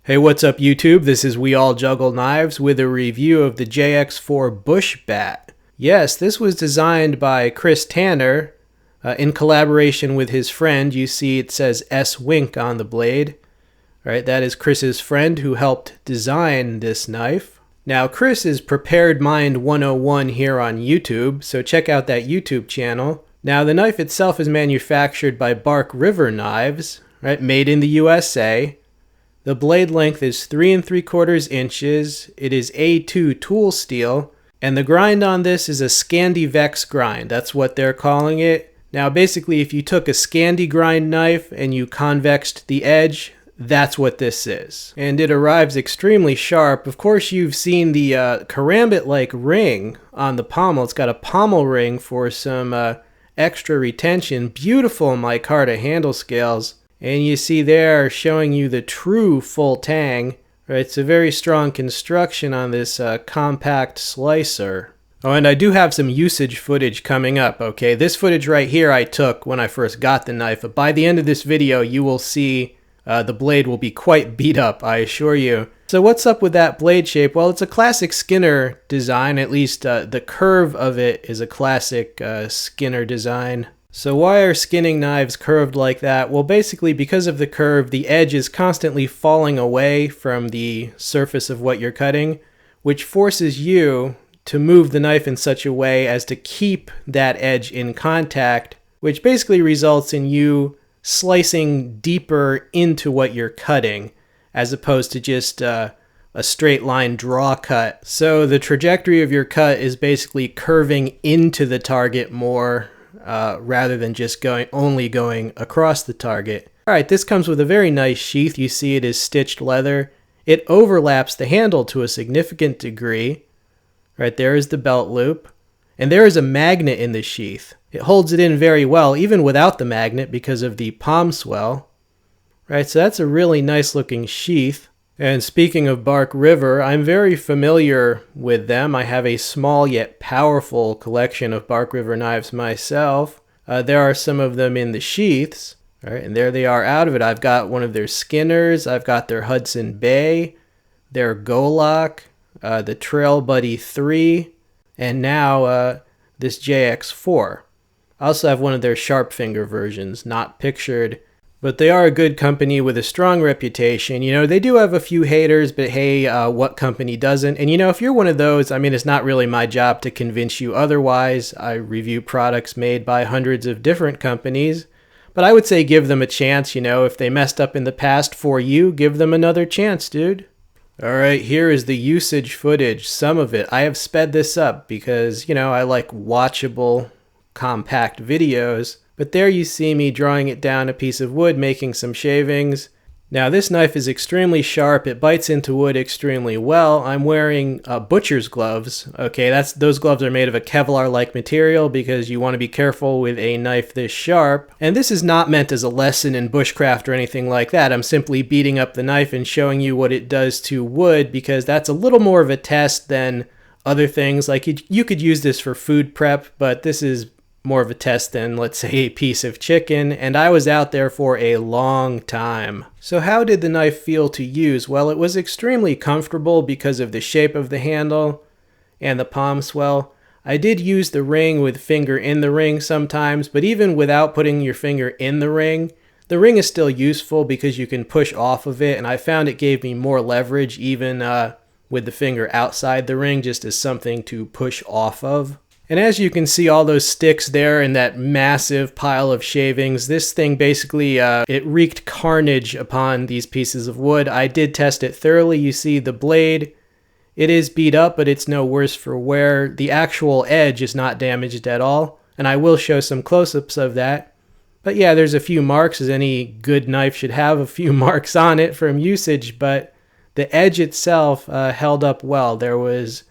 Hey, what's up YouTube? This is We All Juggle Knives with a review of the JX4 Bushbat. Yes, this was designed by Chris Tanner in collaboration with his friend. You see it says S Wink on the blade. Right, that is Chris's friend who helped design this knife. Now Chris is Prepared Mind 101 here on YouTube, so check out that YouTube channel. Now the knife itself is manufactured by Bark River Knives, right, made in the USA. The blade length is 3 3/4 inches. It is A2 tool steel, and the grind on this is a Scandi-Vex grind. That's what they're calling it. Now basically if you took a Scandi grind knife and you convexed the edge, that's what this is. And it arrives extremely sharp. Of course you've seen the karambit-like ring on the pommel. It's got a pommel ring for some extra retention. Beautiful micarta handle scales. And you see there showing you the true full tang. Right? It's a very strong construction on this compact slicer. Oh, and I do have some usage footage coming up, okay? This footage right here I took when I first got the knife, but by the end of this video you will see the blade will be quite beat up, I assure you. So what's up with that blade shape? Well, it's a classic Skinner design, at least the curve of it is a classic Skinner design. So why are skinning knives curved like that? Well, basically because of the curve, the edge is constantly falling away from the surface of what you're cutting, which forces you to move the knife in such a way as to keep that edge in contact, which basically results in you slicing deeper into what you're cutting, as opposed to just a straight line draw cut. So the trajectory of your cut is basically curving into the target more, rather than just only going across the target. Alright, this comes with a very nice sheath. You see it is stitched leather. It overlaps the handle to a significant degree. Right there is the belt loop. And there is a magnet in the sheath. It holds it in very well, even without the magnet, because of the palm swell. Right, so that's a really nice looking sheath. And speaking of Bark River, I'm very familiar with them. I have a small yet powerful collection of Bark River knives myself. There are some of them in the sheaths, right? And there they are out of it. I've got one of their Skinners, I've got their Hudson Bay, their Golok, the Trail Buddy 3, and now this JX4. I also have one of their Sharp Finger versions, not pictured. But they are a good company with a strong reputation. You know, they do have a few haters, but hey, what company doesn't? And you know, if you're one of those, I mean, it's not really my job to convince you otherwise. I review products made by hundreds of different companies. But I would say give them a chance, you know. If they messed up in the past for you, give them another chance, dude. Alright, here is the usage footage, some of it. I have sped this up because, you know, I like watchable, compact videos. But there you see me drawing it down a piece of wood, making some shavings. Now this knife is extremely sharp. It bites into wood extremely well. I'm wearing butcher's gloves. Okay, those gloves are made of a Kevlar-like material because you want to be careful with a knife this sharp. And this is not meant as a lesson in bushcraft or anything like that. I'm simply beating up the knife and showing you what it does to wood, because that's a little more of a test than other things. Like you could use this for food prep, but this is more of a test than, let's say, a piece of chicken, and I was out there for a long time. So how did the knife feel to use? Well, it was extremely comfortable because of the shape of the handle and the palm swell. I did use the ring with finger in the ring sometimes, but even without putting your finger in the ring is still useful because you can push off of it, and I found it gave me more leverage even with the finger outside the ring, just as something to push off of. And as you can see, all those sticks there in that massive pile of shavings, this thing basically, it wreaked carnage upon these pieces of wood. I did test it thoroughly. You see the blade, it is beat up, but it's no worse for wear. The actual edge is not damaged at all, and I will show some close-ups of that. But yeah, there's a few marks, as any good knife should have a few marks on it from usage, but the edge itself held up well. There was,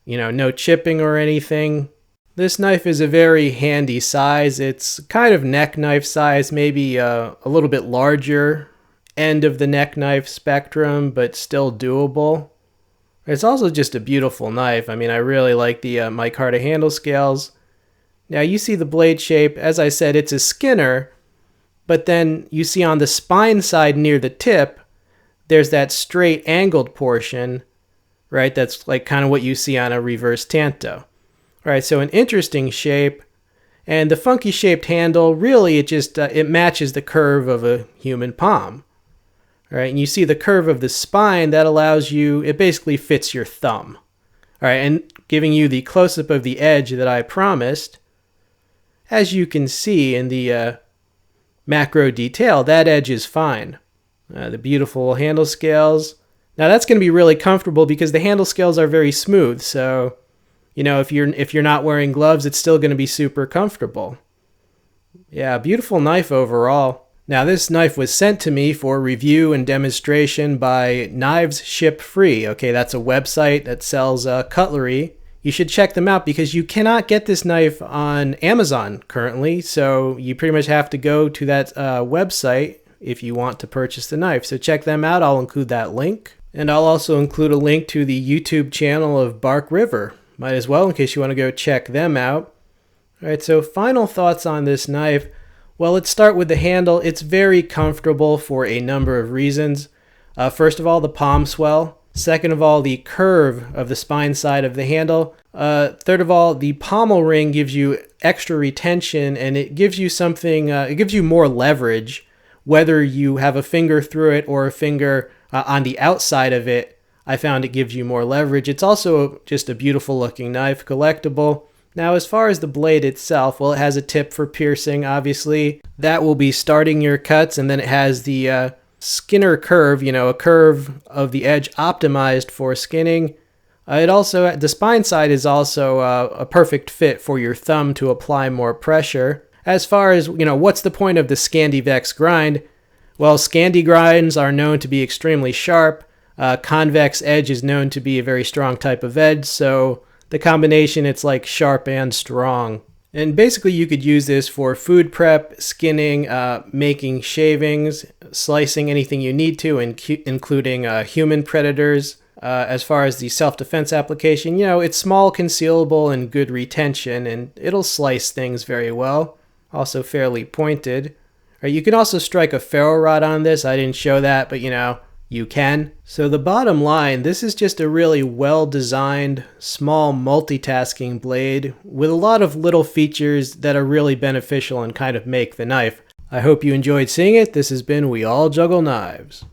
you know, no chipping or anything. This knife is a very handy size. It's kind of neck knife size, maybe a little bit larger end of the neck knife spectrum, but still doable. It's also just a beautiful knife. I mean, I really like the micarta handle scales. Now you see the blade shape. As I said, it's a Skinner, but then you see on the spine side near the tip, there's that straight angled portion, right? That's like kind of what you see on a reverse tanto. All right, so an interesting shape. And the funky shaped handle, really, it just it matches the curve of a human palm. All right, and you see the curve of the spine, that allows you, it basically fits your thumb. All right, and giving you the close-up of the edge that I promised, as you can see in the macro detail, that edge is fine. The beautiful handle scales. Now that's going to be really comfortable because the handle scales are very smooth, so you know, if you're not wearing gloves, it's still going to be super comfortable. Yeah, beautiful knife overall. Now this knife was sent to me for review and demonstration by KnivesShipFree. Okay, that's a website that sells cutlery. You should check them out because you cannot get this knife on Amazon currently, so you pretty much have to go to that website if you want to purchase the knife. So check them out. I'll include that link. And I'll also include a link to the YouTube channel of Bark River. Might as well, in case you want to go check them out. All right, so final thoughts on this knife. Well, let's start with the handle. It's very comfortable for a number of reasons. First of all, the palm swell. Second of all, the curve of the spine side of the handle. Third of all, the pommel ring gives you extra retention, and it gives you something, it gives you more leverage, whether you have a finger through it or a finger on the outside of it. I found it gives you more leverage. It's also just a beautiful looking knife, collectible. Now, as far as the blade itself, well, it has a tip for piercing, obviously. That will be starting your cuts, and then it has the skinner curve, you know, a curve of the edge optimized for skinning. It also, the spine side is also a perfect fit for your thumb to apply more pressure. As far as, you know, what's the point of the Scandivex grind? Well, Scandi grinds are known to be extremely sharp. Convex edge is known to be a very strong type of edge, so the combination, it's like sharp and strong. And basically you could use this for food prep, skinning, making shavings, slicing anything you need to, including human predators. As far as the self-defense application, you know, it's small, concealable, and good retention, and it'll slice things very well. Also fairly pointed. Right, you can also strike a ferro rod on this. I didn't show that, but you know, you can. So the bottom line, this is just a really well-designed, small multitasking blade with a lot of little features that are really beneficial and kind of make the knife. I hope you enjoyed seeing it. This has been We All Juggle Knives.